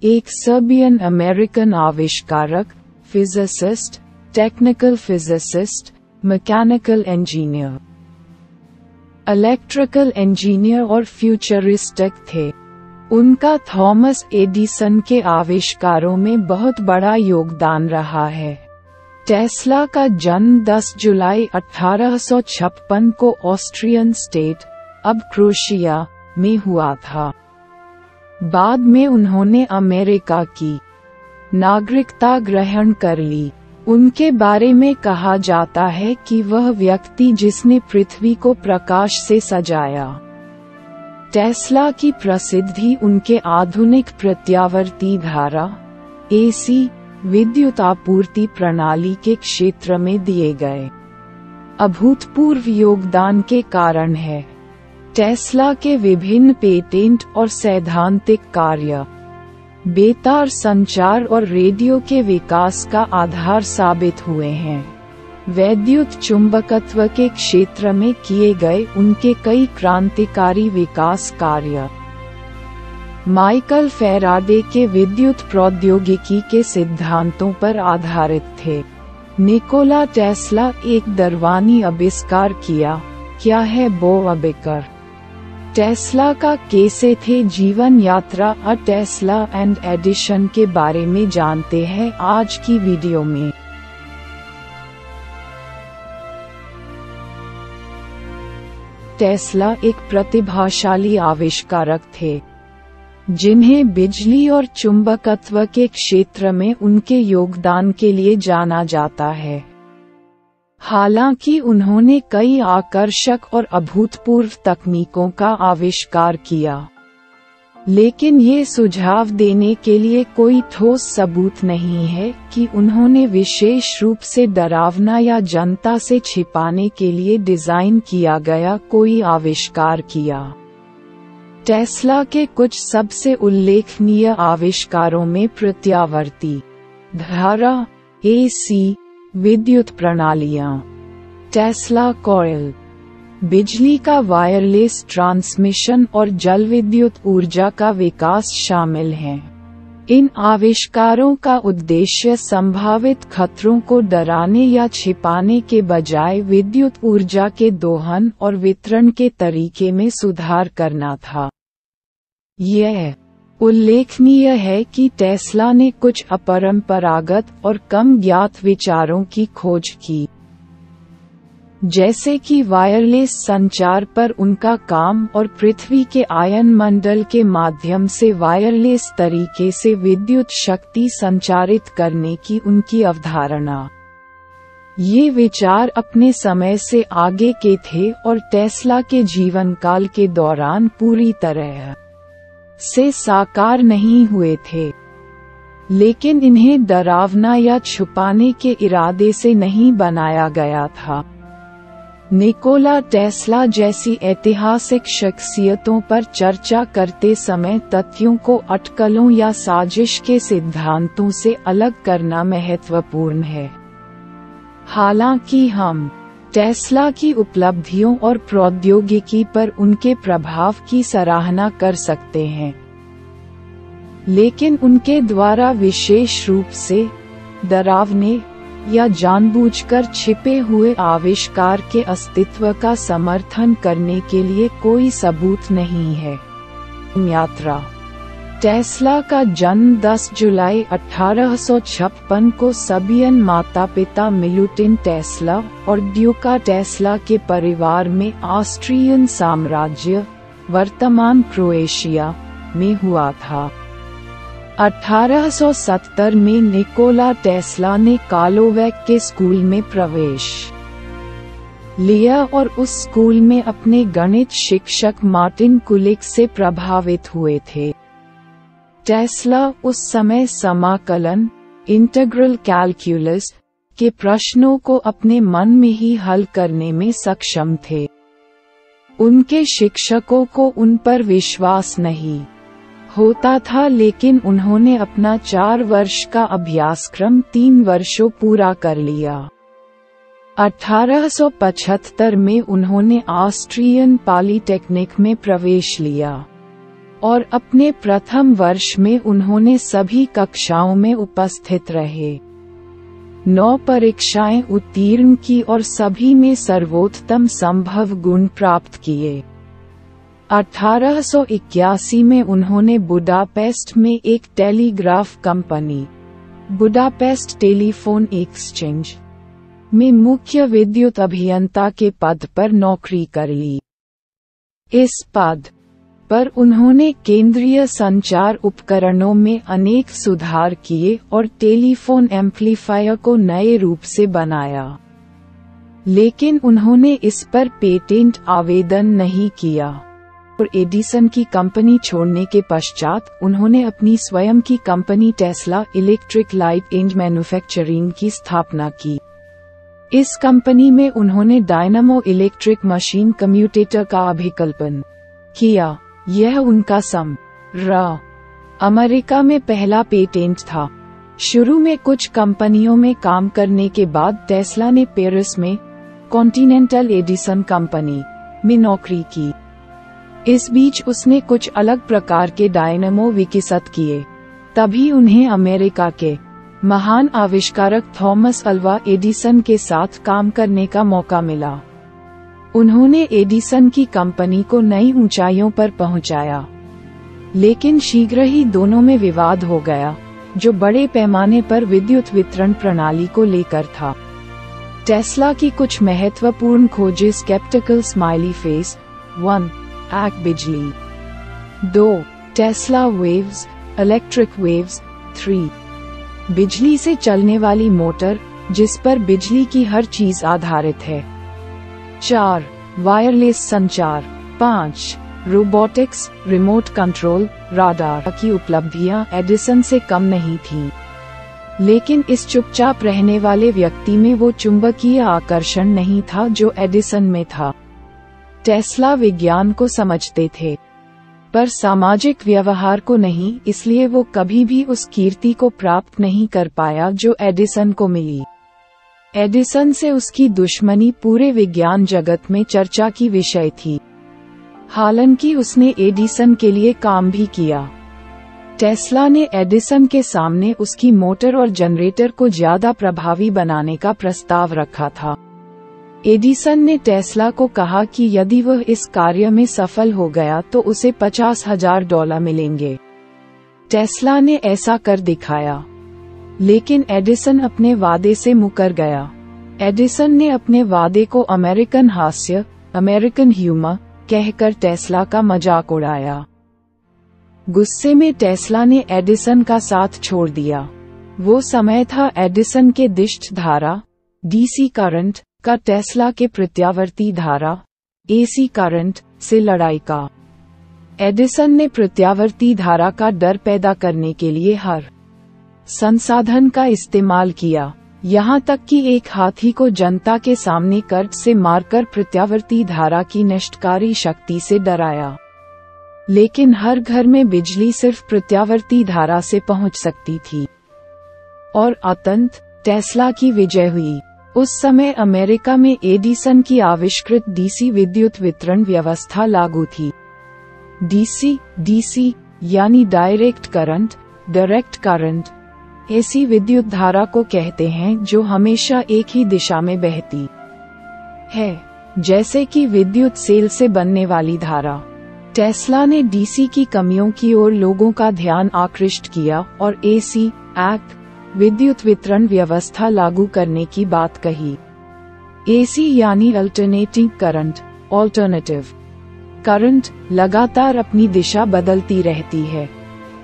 एक Serbian American आविष्कारक, physicist, technical physicist, mechanical engineer, electrical engineer और फ्यूचरिस्टिक थे। उनका थॉमस एडिसन के आविष्कारों में बहुत बड़ा योगदान रहा है। टेस्ला का जन्म 10 जुलाई 1856 को ऑस्ट्रियन स्टेट, अब क्रोएशिया, में हुआ था। बाद में उन्होंने अमेरिका की नागरिकता ग्रहण कर ली। उनके बारे में कहा जाता है कि वह व्यक्ति जिसने पृथ्वी को प्रकाश से सजाया। टेस्ला की प्रसिद्धि उनके आधुनिक प्रत्यावर्ती धारा (AC) विद्युत आपूर्ति प्रणाली के क्षेत्र में दिए गए अभूतपूर्व योगदान के कारण है। टेस्ला के विभिन्न पेटेंट और सैद्धांतिक कार्य बेतार संचार और रेडियो के विकास का आधार साबित हुए हैं। वैद्युत चुंबकत्व के क्षेत्र में किए गए उनके कई क्रांतिकारी विकास कार्य माइकल फैराडे के विद्युत प्रौद्योगिकी के सिद्धांतों पर आधारित थे। निकोला टेस्ला एक दरवानी आविष्कार किया। क्या है वो आविष्कार? टेस्ला का कैसे थे जीवन यात्रा अ टेस्ला एंड एडिशन के बारे में जानते हैं आज की वीडियो में। टेस्ला एक प्रतिभाशाली आविष्कारक थे, जिन्हें बिजली और चुंबकत्व के क्षेत्र में उनके योगदान के लिए जाना जाता है। हालांकि उन्होंने कई आकर्षक और अभूतपूर्व तकनीकों का आविष्कार किया, लेकिन ये सुझाव देने के लिए कोई ठोस सबूत नहीं है कि उन्होंने विशेष रूप से डरावना या जनता से छिपाने के लिए डिजाइन किया गया कोई आविष्कार किया। टेस्ला के कुछ सबसे उल्लेखनीय आविष्कारों में प्रत्यावर्ती धारा (AC) विद्युत प्रणालियां, टेस्ला कॉइल, बिजली का वायरलेस ट्रांसमिशन और जलविद्युत ऊर्जा का विकास शामिल हैं। इन आविष्कारों का उद्देश्य संभावित खतरों को डराने या छिपाने के बजाय विद्युत ऊर्जा के दोहन और वितरण के तरीके में सुधार करना था। यह उल्लेखनीय है कि टेस्ला ने कुछ अपरंपरागत और कम ज्ञात विचारों की खोज की, जैसे कि वायरलेस संचार पर उनका काम और पृथ्वी के आयनमंडल के माध्यम से वायरलेस तरीके से विद्युत शक्ति संचारित करने की उनकी अवधारणा। ये विचार अपने समय से आगे के थे और टेस्ला के जीवनकाल के दौरान पूरी तरह से साकार नहीं हुए थे, लेकिन इन्हें डरावना या छुपाने के इरादे से नहीं बनाया गया था। निकोला टेस्ला जैसी ऐतिहासिक शख्सियतों पर चर्चा करते समय तथ्यों को अटकलों या साजिश के सिद्धांतों से अलग करना महत्वपूर्ण है। हालांकि हम टेस्ला की उपलब्धियों और प्रौद्योगिकी पर उनके प्रभाव की सराहना कर सकते हैं, लेकिन उनके द्वारा विशेष रूप से डरावने या जानबूझकर छिपे हुए आविष्कार के अस्तित्व का समर्थन करने के लिए कोई सबूत नहीं है। यात्रा टेस्ला का जन्म 10 जुलाई 1856 को सर्बियन माता-पिता मिलुटिन टेस्ला और ड्यूका टेस्ला के परिवार में ऑस्ट्रियन साम्राज्य, वर्तमान क्रोएशिया, में हुआ था। 1870 में निकोला टेस्ला ने कार्लोवैक के स्कूल में प्रवेश लिया और उस स्कूल में अपने गणित शिक्षक मार्टिन कुलिक से प्रभावित हुए थे। टेस्ला उस समय समाकलन इंटीग्रल कैलकुलस के प्रश्नों को अपने मन में ही हल करने में सक्षम थे। उनके शिक्षकों को उन पर विश्वास नहीं होता था, लेकिन उन्होंने अपना 4 वर्ष का अभ्यासक्रम 3 वर्षों पूरा कर लिया। 1875 में उन्होंने ऑस्ट्रियन पॉलिटेक्निक में प्रवेश लिया। और अपने प्रथम वर्ष में उन्होंने सभी कक्षाओं में उपस्थित रहे। 9 परीक्षाएं उत्तीर्ण की और सभी में सर्वोत्तम संभव गुण प्राप्त किए। 1881 में उन्होंने बुडापेस्ट में एक telegraph company, Budapest telephone exchange, में मुख्य विद्युत अभियंता के पद पर नौकरी कर ली। इस पद पर उन्होंने केंद्रीय संचार उपकरणों में अनेक सुधार किए और टेलीफोन एम्पलीफायर को नए रूप से बनाया, लेकिन उन्होंने इस पर पेटेंट आवेदन नहीं किया और एडिसन की कंपनी छोड़ने के पश्चात उन्होंने अपनी स्वयं की company Tesla electric light and manufacturing की स्थापना की। इस कंपनी में उन्होंने डायनामो इलेक्ट्रिक मशीन कम्यूटेटर का अभिकल्पन किया। यह उनका अमेरिका में पहला पेटेंट था। शुरू में कुछ कंपनियों में काम करने के बाद टेस्ला ने पेरिस में कॉन्टिनेंटल एडिसन कंपनी में नौकरी की। इस बीच उसने कुछ अलग प्रकार के डायनामो विकसित किए। तभी उन्हें अमेरिका के महान आविष्कारक थॉमस अल्वा एडिसन के साथ काम करने का मौका मिला। उन्होंने एडिसन की कंपनी को नई ऊंचाइयों पर पहुंचाया, लेकिन शीघ्र ही दोनों में विवाद हो गया, जो बड़े पैमाने पर विद्युत वितरण प्रणाली को लेकर था। टेस्ला की कुछ महत्वपूर्ण खोजें स्केप्टिकल स्माइली फेस, 1. आग बिजली, 2. Tesla waves, electric waves, 3. बिजली से चलने वाली मोटर जिस पर बिजली की हर चीज आधारित है, 4. वायरलेस संचार, 5. रोबोटिक्स, रिमोट कंट्रोल, राडार की उपलब्धियां एडिसन से कम नहीं थीं। लेकिन इस चुपचाप रहने वाले व्यक्ति में वो चुंबकीय आकर्षण नहीं था जो एडिसन में था। टेस्ला विज्ञान को समझते थे, पर सामाजिक व्यवहार को नहीं, इसलिए वो कभी भी उस कीर्ति को प्राप्त नहीं कर पाया जो एडिसन को मिली। एडिसन से उसकी दुश्मनी पूरे विज्ञान जगत में चर्चा की विषय थी। हालांकि उसने एडिसन के लिए काम भी किया। टेस्ला ने एडिसन के सामने उसकी मोटर और जनरेटर को ज्यादा प्रभावी बनाने का प्रस्ताव रखा था। एडिसन ने टेस्ला को कहा कि यदि वह इस कार्य में सफल हो गया तो उसे $50,000 मिलेंगे। टेस्ला ने ऐसा कर दिखाया, लेकिन एडिसन अपने वादे से मुकर गया। एडिसन ने अपने वादे को अमेरिकन हास्य, अमेरिकन ह्यूमर कहकर टेस्ला का मजाक उड़ाया। गुस्से में टेस्ला ने एडिसन का साथ छोड़ दिया। वो समय था एडिसन के दिष्ट धारा, डीसी करंट का टेस्ला के प्रत्यावर्ती धारा, एसी करंट से लड़ाई का। एडिसन ने प्रत्यावर्ती धारा का डर पैदा करने के लिए हर संसाधन का इस्तेमाल किया, यहाँ तक कि एक हाथी को जनता के सामने कर्ज से मारकर प्रत्यावर्ती धारा की नष्टकारी शक्ति से डराया। लेकिन हर घर में बिजली सिर्फ प्रत्यावर्ती धारा से पहुंच सकती थी, और अंततः टेस्ला की विजय हुई। उस समय अमेरिका में एडिसन की आविष्कृत डीसी विद्युत वितरण व्यवस्था लागू थी। डीसी यानी डायरेक्ट करंट, ऐसी विद्युत धारा को कहते हैं जो हमेशा एक ही दिशा में बहती है, जैसे कि विद्युत सेल से बनने वाली धारा। टेस्ला ने डीसी की कमियों की ओर लोगों का ध्यान आकृष्ट किया और एसी विद्युत वितरण व्यवस्था लागू करने की बात कही। एसी यानी अल्टरनेटिंग करंट लगातार अपनी दिशा बदलती रहती है।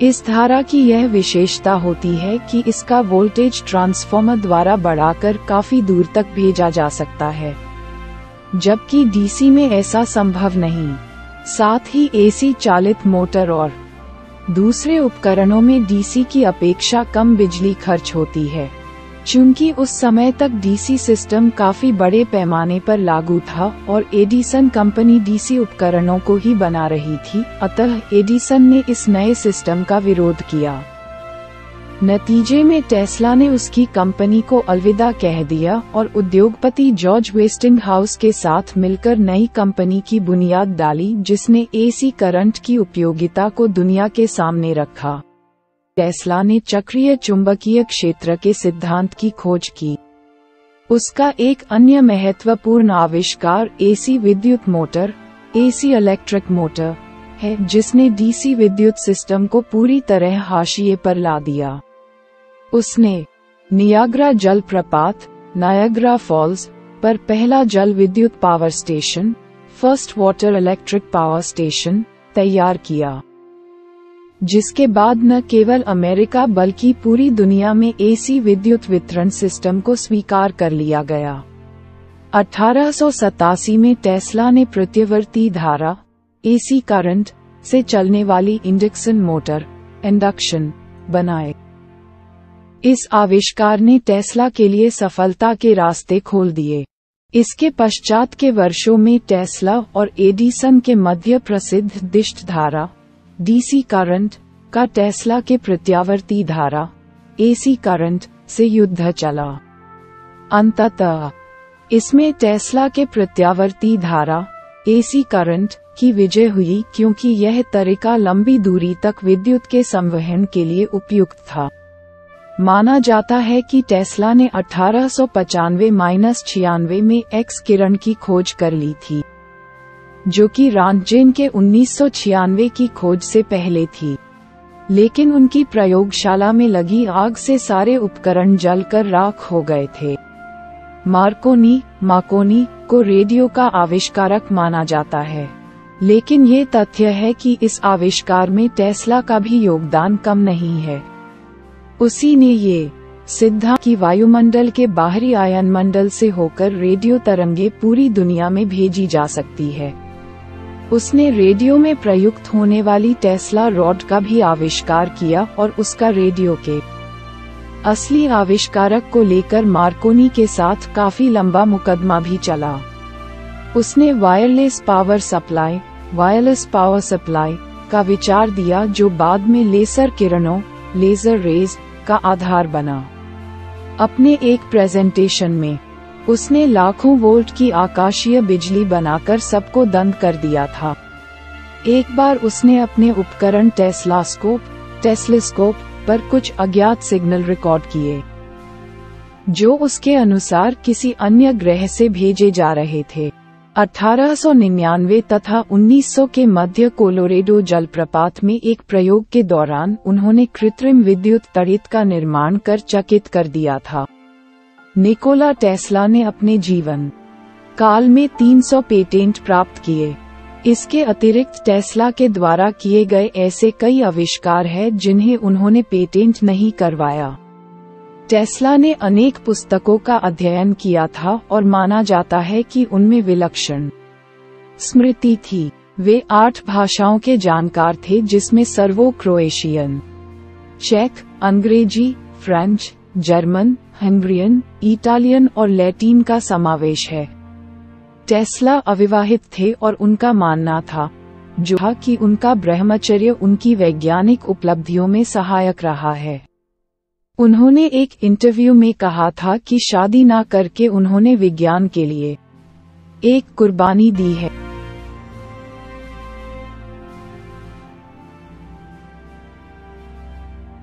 इस धारा की यह विशेषता होती है कि इसका वोल्टेज ट्रांसफार्मर द्वारा बढ़ाकर काफी दूर तक भेजा जा सकता है, जबकि डीसी में ऐसा संभव नहीं। साथ ही एसी चालित मोटर और दूसरे उपकरणों में डीसी की अपेक्षा कम बिजली खर्च होती है। चूंकि उस समय तक डीसी सिस्टम काफी बड़े पैमाने पर लागू था और एडिसन कंपनी डीसी उपकरणों को ही बना रही थी, अतः एडिसन ने इस नए सिस्टम का विरोध किया। नतीजे में टेस्ला ने उसकी कंपनी को अलविदा कह दिया और उद्योगपति जॉर्ज वेस्टिंगहाउस के साथ मिलकर नई कंपनी की बुनियाद डाली, जिसने एसी करंट की उपयोगिता को दुनिया के सामने रखा। टेस्ला ने चक्रीय चुंबकीय क्षेत्र के सिद्धांत की खोज की। उसका एक अन्य महत्वपूर्ण आविष्कार एसी विद्युत मोटर, एसी इलेक्ट्रिक मोटर है, जिसने डीसी विद्युत सिस्टम को पूरी तरह हाशिए पर ला दिया। उसने नियाग्रा जलप्रपात, नायग्रा फॉल्स पर पहला जल विद्युत power station, first water electric power station तैयार किया, जिसके बाद न केवल अमेरिका बल्कि पूरी दुनिया में एसी विद्युत वितरण सिस्टम को स्वीकार कर लिया गया। 1887 में टेस्ला ने प्रत्यवर्ती धारा, एसी करंट से चलने वाली इंडक्शन मोटर, इंडक्शन बनाए। इस आविष्कार ने टेस्ला के लिए सफलता के रास्ते खोल दिए। इसके पश्चात के वर्षों में टेस्ला और एडिसन के मध्य प्रसिद्ध दिष्ट धारा, डीसी करंट का टेस्ला के प्रत्यावर्ती धारा, एसी करंट से युद्ध चला। अंततः इसमें टेस्ला के प्रत्यावर्ती धारा, एसी करंट की विजय हुई, क्योंकि यह तरीका लंबी दूरी तक विद्युत के संवहन के लिए उपयुक्त था। माना जाता है कि टेस्ला ने 1895-96 में एक्स किरण की खोज कर ली थी, जो कि रॉन्टगेन के 1996 की खोज से पहले थी। लेकिन उनकी प्रयोगशाला में लगी आग से सारे उपकरण जलकर राख हो गए थे। मार्कोनी को रेडियो का आविष्कारक माना जाता है, लेकिन ये तथ्य है कि इस आविष्कार में टेस्ला का भी योगदान कम नहीं है। उसी ने ये सिद्धांत कि वायुमंडल के बाहरी आयनमंडल से होकर रेडियो तरंगे पूरी दुनिया में भेजी जा सकती है। उसने रेडियो में प्रयुक्त होने वाली टेस्ला रॉड का भी आविष्कार किया और उसका रेडियो के असली आविष्कारक को लेकर मार्कोनी के साथ काफी लंबा मुकदमा भी चला। उसने वायरलेस पावर सप्लाई का विचार दिया, जो बाद में लेसर किरणों, लेजर रेज का आधार बना। अपने एक प्रेजेंटेशन में उसने लाखों वोल्ट की आकाशीय बिजली बनाकर सबको दंग कर दिया था। एक बार उसने अपने उपकरण टेस्लास्कोप पर कुछ अज्ञात सिग्नल रिकॉर्ड किए, जो उसके अनुसार किसी अन्य ग्रह से भेजे जा रहे थे। 1899 तथा 1900 के मध्य कोलोरेडो जलप्रपात में एक प्रयोग के दौरान उन्होंने कृत्रिम विद्युत तड़ित का निर्माण कर चकित कर दिया था। निकोला टेस्ला ने अपने जीवन काल में 300 पेटेंट प्राप्त किए। इसके अतिरिक्त टेस्ला के द्वारा किए गए ऐसे कई आविष्कार हैं जिन्हें उन्होंने पेटेंट नहीं करवाया। टेस्ला ने अनेक पुस्तकों का अध्ययन किया था और माना जाता है कि उनमें विलक्षण स्मृति थी। वे 8 भाषाओं के जानकार थे, जिसमें सर्बो क्रोएशियन, चेक, अंग्रेजी, फ्रेंच, जर्मन, हंगरियन, इटालियन और लैटिन का समावेश है। टेस्ला अविवाहित थे और उनका मानना था कि उनका ब्रह्मचर्य उनकी वैज्ञानिक उपलब्धियों में सहायक रहा है। उन्होंने एक इंटरव्यू में कहा था कि शादी न करके उन्होंने विज्ञान के लिए एक कुर्बानी दी है।